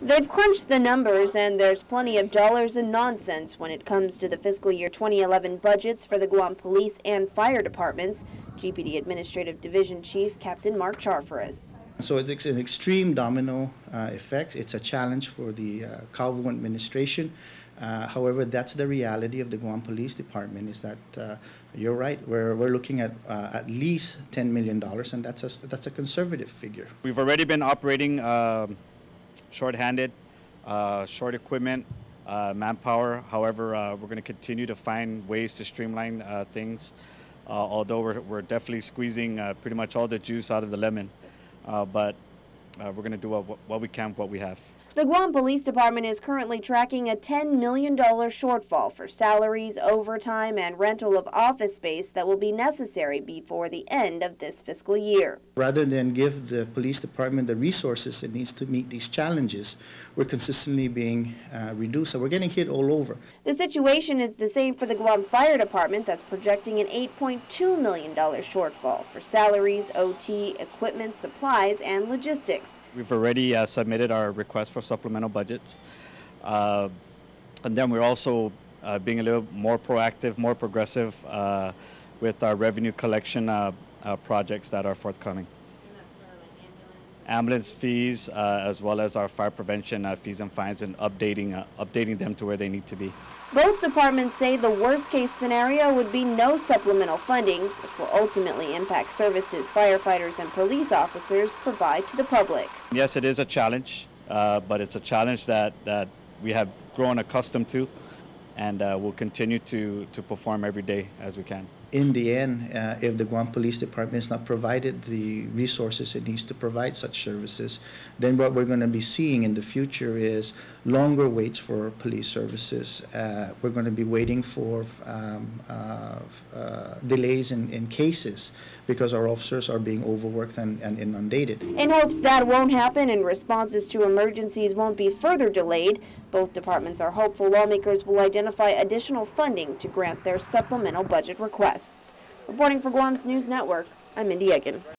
They've crunched the numbers, and there's plenty of dollars and nonsense when it comes to the fiscal year 2011 budgets for the Guam Police and Fire Departments. GPD Administrative Division Chief Captain Mark Charfaris. So it's an extreme domino effect. It's a challenge for the Calvo administration. However, that's the reality of the Guam Police Department. Is that you're right? We're looking at least $10 million, and that's a conservative figure. We've already been operating short-handed, short equipment, manpower. However, we're going to continue to find ways to streamline things. Although we're definitely squeezing pretty much all the juice out of the lemon, but we're going to do what we can with what we have. The Guam Police Department is currently tracking a $10 million shortfall for salaries, overtime, and rental of office space that will be necessary before the end of this fiscal year. Rather than give the police department the resources it needs to meet these challenges, we're consistently being reduced. So we're getting hit all over. The situation is the same for the Guam Fire Department, that's projecting an $8.2 million shortfall for salaries, OT, equipment, supplies, and logistics. We've already submitted our request for supplemental budgets. And then we're also being a little more proactive, more progressive with our revenue collection projects that are forthcoming. And that's for like ambulance fees, as well as our fire prevention fees and fines, and updating them to where they need to be. Both departments say the worst-case scenario would be no supplemental funding, which will ultimately impact services firefighters and police officers provide to the public. Yes, it is a challenge, but it's a challenge that we have grown accustomed to, and we'll continue to perform every day as we can. In the end, if the Guam Police Department is not provided the resources it needs to provide such services, then what we're going to be seeing in the future is longer waits for police services. We're going to be waiting for delays in cases because our officers are being overworked and inundated. In hopes that won't happen and responses to emergencies won't be further delayed, both departments are hopeful lawmakers will identify additional funding to grant their supplemental budget requests. Reporting for Guam's News Network, I'm Mindy Egan.